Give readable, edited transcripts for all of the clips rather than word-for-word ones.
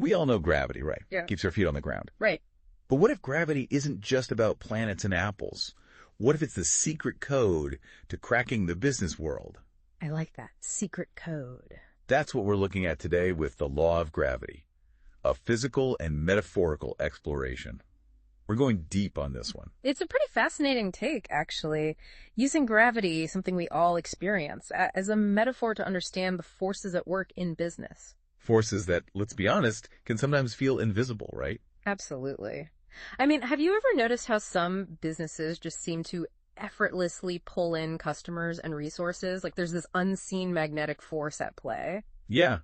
We all know gravity, right? Yeah. Keeps our feet on the ground. Right. But what if gravity isn't just about planets and apples? What if it's the secret code to cracking the business world? I like that. Secret code. That's what we're looking at today with the law of gravity, a physical and metaphorical exploration. We're going deep on this one. It's a pretty fascinating take, actually. Using gravity, something we all experience, as a metaphor to understand the forces at work in business. Forces that, let's be honest, can sometimes feel invisible, right? Absolutely. I mean, have you ever noticed how some businesses just seem to effortlessly pull in customers and resources? Like there's this unseen magnetic force at play. Yeah.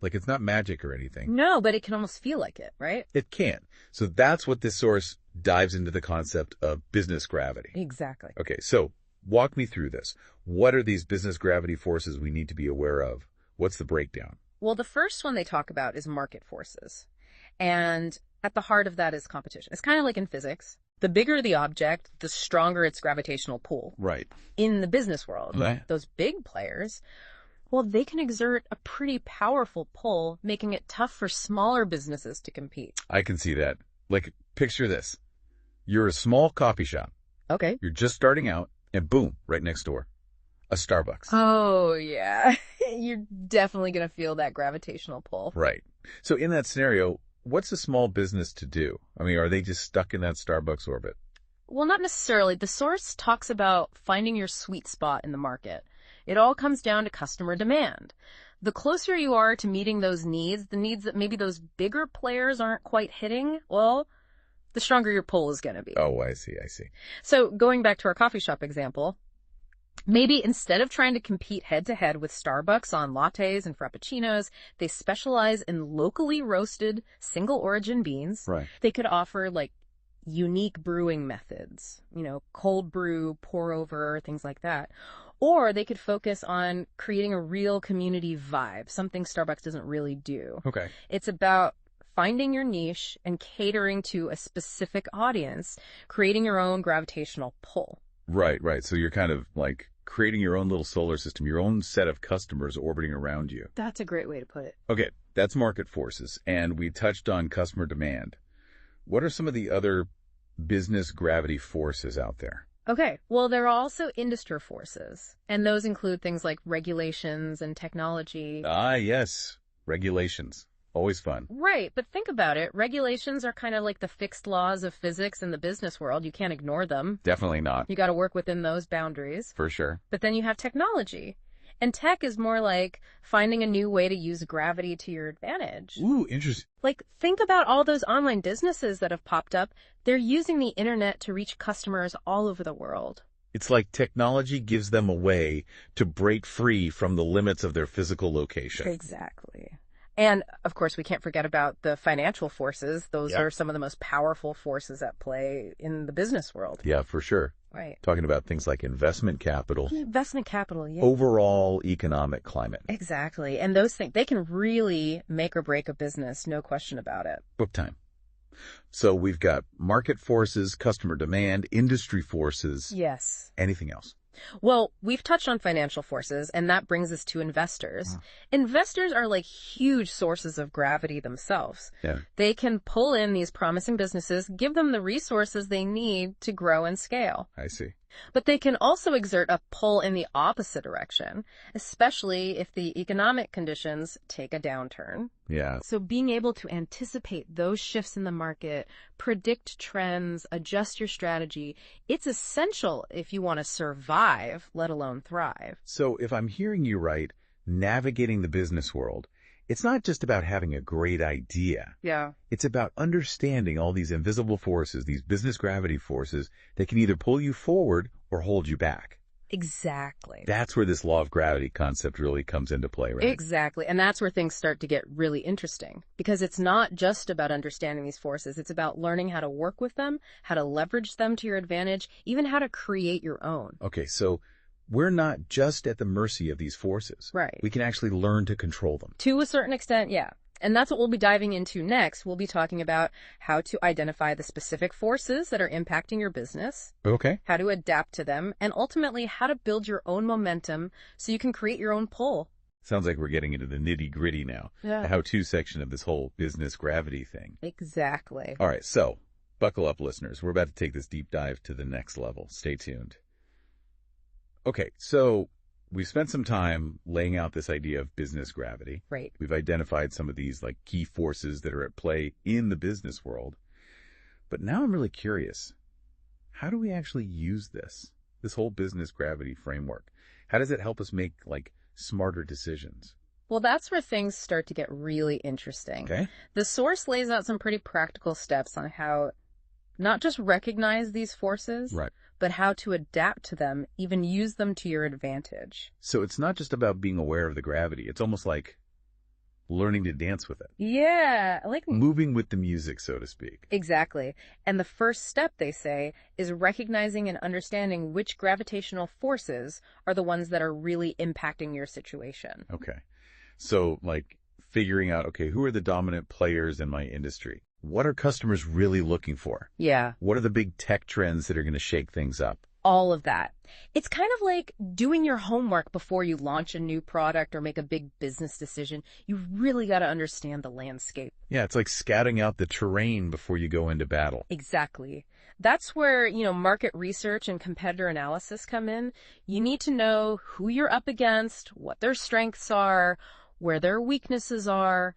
Like it's not magic or anything. No, but it can almost feel like it, right? It can. So that's what this source dives into the concept of business gravity. Exactly. Okay, so walk me through this. What are these business gravity forces we need to be aware of? What's the breakdown? Well, the first one they talk about is market forces. And at the heart of that is competition. It's kind of like in physics. The bigger the object, the stronger its gravitational pull. Right. In the business world, Right. Those big players, well, they can exert a pretty powerful pull, making it tough for smaller businesses to compete. I can see that. Like, picture this. You're a small coffee shop. Okay. You're just starting out, and boom, right next door, a Starbucks. Oh, yeah. You're definitely going to feel that gravitational pull. Right. So in that scenario, what's a small business to do? I mean, are they just stuck in that Starbucks orbit? Well, not necessarily. The source talks about finding your sweet spot in the market. It all comes down to customer demand. The closer you are to meeting those needs, the needs that maybe those bigger players aren't quite hitting, well, the stronger your pull is going to be. Oh, I see. So going back to our coffee shop example, maybe instead of trying to compete head-to-head with Starbucks on lattes and frappuccinos, they specialize in locally roasted single-origin beans. Right. They could offer, like, unique brewing methods, cold brew, pour over, things like that. Or they could focus on creating a real community vibe, something Starbucks doesn't really do. Okay. It's about finding your niche and catering to a specific audience, creating your own gravitational pull. Right. So you're kind of like creating your own little solar system, your own set of customers orbiting around you. That's a great way to put it. Okay, that's market forces, and we touched on customer demand. What are some of the other business gravity forces out there? Okay, well, there are also industry forces, and those include things like regulations and technology. Ah, yes, regulations. Always fun. Right, but think about it. Regulations are kind of like the fixed laws of physics in the business world. You can't ignore them. Definitely not. You got to work within those boundaries. For sure. But then you have technology. And tech is more like finding a new way to use gravity to your advantage. Ooh, interesting. Like, think about all those online businesses that have popped up. They're using the internet to reach customers all over the world. It's like technology gives them a way to break free from the limits of their physical location. Exactly. And, of course, we can't forget about the financial forces. Those are some of the most powerful forces at play in the business world. Yeah, for sure. Right. Talking about things like investment capital. Investment capital, yeah. Overall economic climate. Exactly. And those things, they can really make or break a business, no question about it. Book time. So we've got market forces, customer demand, industry forces. Yes. Anything else? Well, we've touched on financial forces, and that brings us to investors. Investors are like huge sources of gravity themselves. Yeah. They can pull in these promising businesses, give them the resources they need to grow and scale. I see. But they can also exert a pull in the opposite direction, especially if the economic conditions take a downturn. Yeah. So being able to anticipate those shifts in the market, predict trends, adjust your strategy, it's essential if you want to survive, let alone thrive. So if I'm hearing you right, navigating the business world, it's not just about having a great idea. Yeah. It's about understanding all these invisible forces, these business gravity forces that can either pull you forward or hold you back. Exactly. That's where this law of gravity concept really comes into play, right? Exactly. And that's where things start to get really interesting, because it's not just about understanding these forces. It's about learning how to work with them, how to leverage them to your advantage, even how to create your own. Okay, so we're not just at the mercy of these forces. Right. We can actually learn to control them. To a certain extent, yeah. And that's what we'll be diving into next. We'll be talking about how to identify the specific forces that are impacting your business, Okay. how to adapt to them, and ultimately how to build your own momentum so you can create your own pull. Sounds like we're getting into the nitty-gritty now. Yeah. The how-to section of this whole business gravity thing. Exactly. All right, so buckle up, listeners. We're about to take this deep dive to the next level. Stay tuned. Okay, so we've spent some time laying out this idea of business gravity. Right. We've identified some of these like key forces that are at play in the business world. But now I'm really curious. How do we actually use this whole business gravity framework? How does it help us make like smarter decisions? Well, that's where things start to get really interesting. Okay. The source lays out some pretty practical steps on how not just recognize these forces, Right. but how to adapt to them, even use them to your advantage. So it's not just about being aware of the gravity. It's almost like learning to dance with it. Yeah, Moving with the music, so to speak. exactly. And the first step, they say, is recognizing and understanding which gravitational forces are the ones that are really impacting your situation. Okay. So like figuring out, okay, who are the dominant players in my industry? What are customers really looking for? Yeah. What are the big tech trends that are going to shake things up? All of that. It's kind of like doing your homework before you launch a new product or make a big business decision. You really got to understand the landscape. Yeah, it's like scouting out the terrain before you go into battle. Exactly. That's where, market research and competitor analysis come in. You need to know who you're up against, what their strengths are, where their weaknesses are.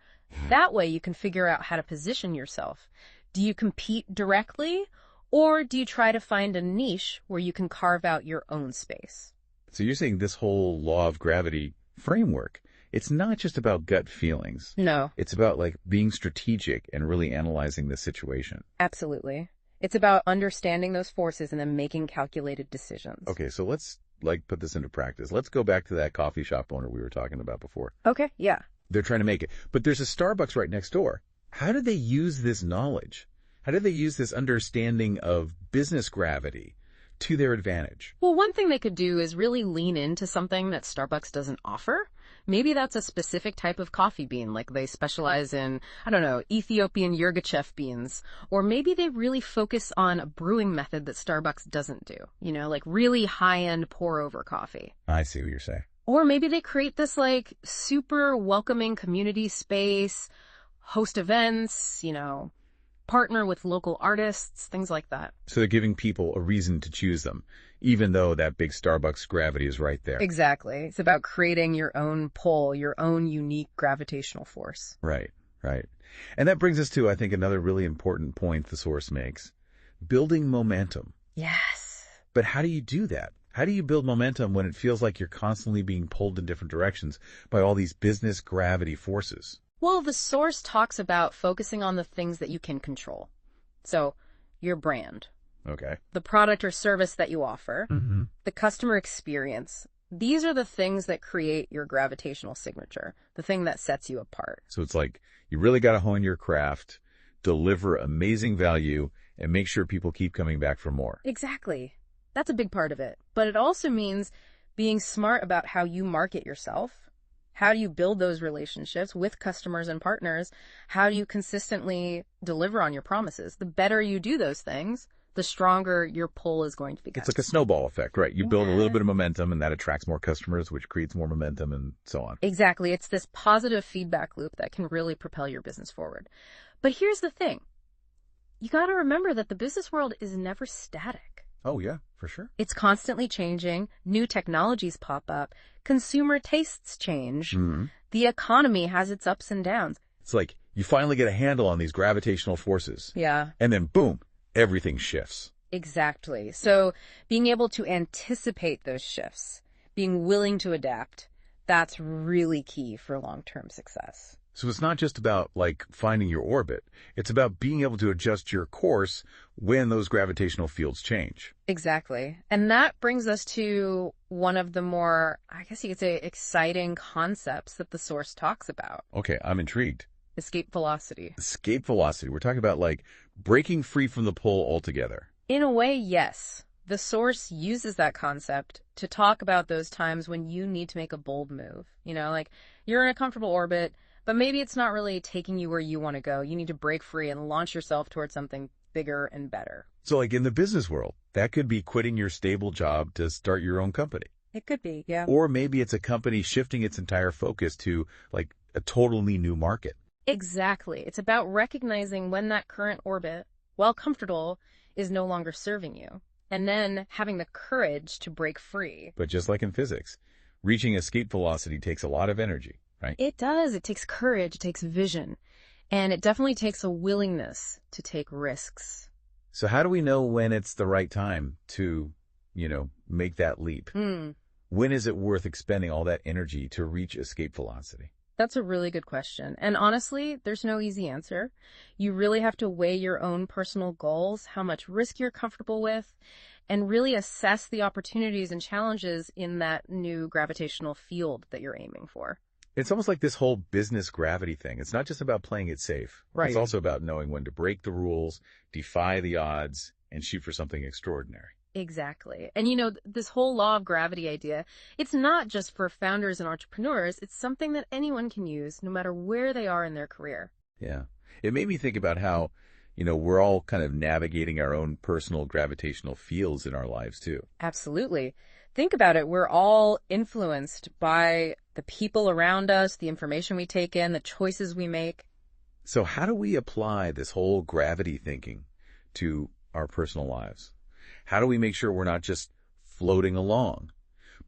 That way you can figure out how to position yourself. Do you compete directly? Or do you try to find a niche where you can carve out your own space? So you're saying this whole law of gravity framework, it's not just about gut feelings. No, It's about like being strategic and really analyzing the situation. absolutely. It's about understanding those forces and then making calculated decisions. Okay, so let's like put this into practice. Let's go back to that coffee shop owner we were talking about before. Okay, yeah. They're trying to make it, but there's a Starbucks right next door. How did they use this knowledge? How did they use this understanding of business gravity to their advantage? Well, one thing they could do is really lean into something that Starbucks doesn't offer. Maybe that's a specific type of coffee bean, like they specialize in, Ethiopian Yirgacheffe beans. Or maybe they really focus on a brewing method that Starbucks doesn't do, like really high-end pour-over coffee. I see what you're saying. Or maybe they create this like super welcoming community space, host events, partner with local artists, things like that. So they're giving people a reason to choose them, even though that big Starbucks gravity is right there. Exactly. It's about creating your own pull, your own unique gravitational force. Right, right. And that brings us to, I think, another really important point the source makes. Building momentum. Yes. But how do you do that? How do you build momentum when it feels like you're constantly being pulled in different directions by all these business gravity forces? Well, the source talks about focusing on the things that you can control. So, your brand, Okay. the product or service that you offer, Mm-hmm. the customer experience. These are the things that create your gravitational signature, the thing that sets you apart. So it's like you really got to hone your craft, deliver amazing value, and make sure people keep coming back for more. Exactly. That's a big part of it. But it also means being smart about how you market yourself. How do you build those relationships with customers and partners? How do you consistently deliver on your promises? The better you do those things, the stronger your pull is going to become. It's like a snowball effect, right? You build a little bit of momentum, and that attracts more customers, which creates more momentum, and so on. Exactly. It's this positive feedback loop that can really propel your business forward. But here's the thing. You got to remember that the business world is never static. Oh, yeah, for sure. It's constantly changing. New technologies pop up. Consumer tastes change. Mm-hmm. The economy has its ups and downs. It's like you finally get a handle on these gravitational forces, Yeah, and then boom, everything shifts. exactly. So being able to anticipate those shifts, being willing to adapt, that's really key for long-term success. So it's not just about like finding your orbit. It's about being able to adjust your course when those gravitational fields change. Exactly. And that brings us to one of the more, I guess you could say, exciting concepts that the source talks about. Okay, I'm intrigued. Escape velocity. Escape velocity. We're talking about like breaking free from the pull altogether. In a way, yes. The source uses that concept to talk about those times when you need to make a bold move. Like you're in a comfortable orbit, but maybe it's not really taking you where you want to go. You need to break free and launch yourself towards something bigger and better. So like in the business world, that could be quitting your stable job to start your own company. It could be, yeah. Or maybe it's a company shifting its entire focus to like a totally new market. Exactly. It's about recognizing when that current orbit, while comfortable, is no longer serving you, and then having the courage to break free. But just like in physics, reaching escape velocity takes a lot of energy, right? It does. It takes courage. It takes vision. And it definitely takes a willingness to take risks. So how do we know when it's the right time to, make that leap? When is it worth expending all that energy to reach escape velocity? That's a really good question. And honestly, there's no easy answer. You really have to weigh your own personal goals, how much risk you're comfortable with, and really assess the opportunities and challenges in that new gravitational field that you're aiming for. It's almost like this whole business gravity thing. It's not just about playing it safe. Right. It's also about knowing when to break the rules, defy the odds, and shoot for something extraordinary. Exactly. And this whole law of gravity idea, it's not just for founders and entrepreneurs. It's something that anyone can use no matter where they are in their career. Yeah. It made me think about how, we're all kind of navigating our own personal gravitational fields in our lives too. Absolutely. Think about it. We're all influenced by the people around us, the information we take in, the choices we make. So how do we apply this whole gravity thinking to our personal lives? How do we make sure we're not just floating along,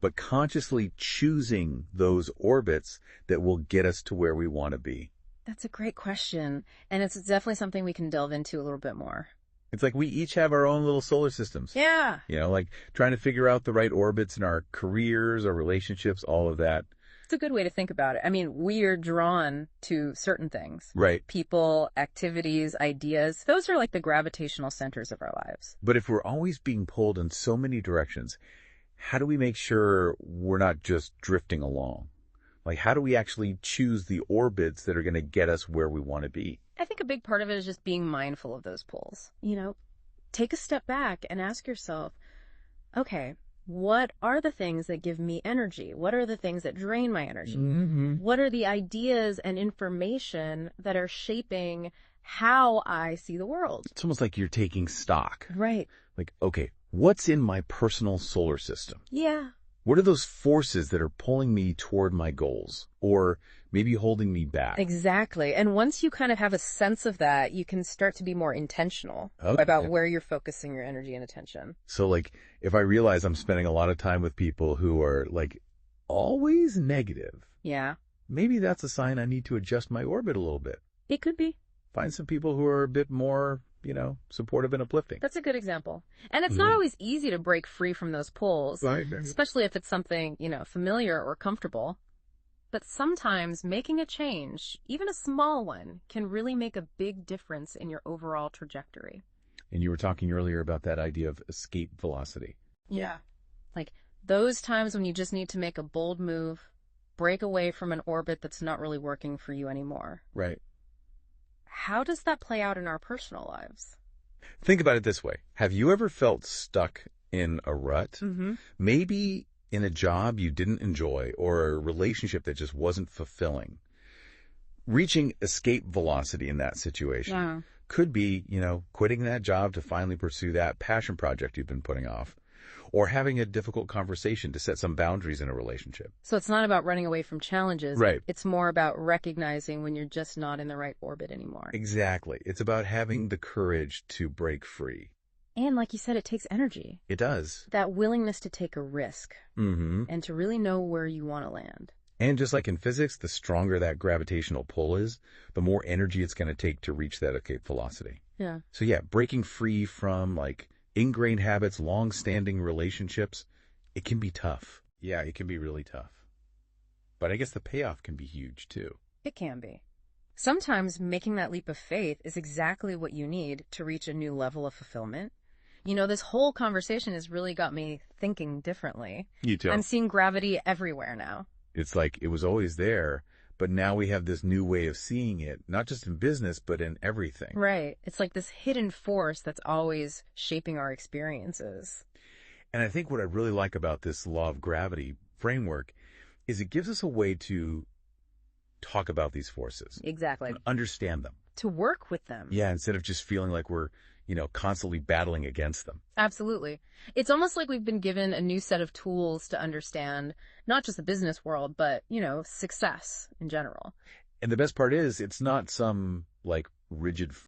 but consciously choosing those orbits that will get us to where we want to be? That's a great question. And it's definitely something we can delve into a little bit more. It's like we each have our own little solar systems. Yeah. Like trying to figure out the right orbits in our careers, our relationships, all of that. It's a good way to think about it. I mean, we are drawn to certain things. Right. People, activities, ideas. Those are like the gravitational centers of our lives. But if we're always being pulled in so many directions, how do we make sure we're not just drifting along? Like, how do we actually choose the orbits that are going to get us where we want to be? I think a big part of it is just being mindful of those pulls. Take a step back and ask yourself, okay, what are the things that give me energy? What are the things that drain my energy? Mm-hmm. What are the ideas and information that are shaping how I see the world? It's almost like you're taking stock. Right. Like, okay, what's in my personal solar system? Yeah. What are those forces that are pulling me toward my goals or maybe holding me back? Exactly. And once you kind of have a sense of that, you can start to be more intentional about where you're focusing your energy and attention. So like if I realize I'm spending a lot of time with people who are like always negative, yeah, maybe that's a sign I need to adjust my orbit a little bit. It could be. Find some people who are a bit more, supportive and uplifting. That's a good example. And it's not always easy to break free from those pulls, Right. especially if it's something, familiar or comfortable. But sometimes making a change, even a small one, can really make a big difference in your overall trajectory. And you were talking earlier about that idea of escape velocity. Yeah. Like those times when you just need to make a bold move, break away from an orbit that's not really working for you anymore. Right. How does that play out in our personal lives? Think about it this way. Have you ever felt stuck in a rut? Mm-hmm. Maybe in a job you didn't enjoy or a relationship that just wasn't fulfilling. Reaching escape velocity in that situation could be, quitting that job to finally pursue that passion project you've been putting off, or having a difficult conversation to set some boundaries in a relationship. So it's not about running away from challenges. Right. It's more about recognizing when you're just not in the right orbit anymore. Exactly. It's about having the courage to break free. And like you said, it takes energy. It does. That willingness to take a risk Mm-hmm. and to really know where you want to land. And just like in physics, the stronger that gravitational pull is, the more energy it's going to take to reach that escape velocity. Yeah. So yeah, breaking free from like ingrained habits, long-standing relationships, it can be tough. Yeah, it can be really tough. But I guess the payoff can be huge too. It can be. Sometimes making that leap of faith is exactly what you need to reach a new level of fulfillment. This whole conversation has really got me thinking differently. You too. I'm seeing gravity everywhere now. It's like it was always there, but now we have this new way of seeing it, not just in business, but in everything. Right. It's like this hidden force that's always shaping our experiences. And I think what I really like about this law of gravity framework is it gives us a way to talk about these forces. Exactly. And understand them. to work with them. Yeah, instead of just feeling like we're, constantly battling against them. Absolutely. It's almost like we've been given a new set of tools to understand not just the business world, but, success in general. And the best part is it's not some like rigid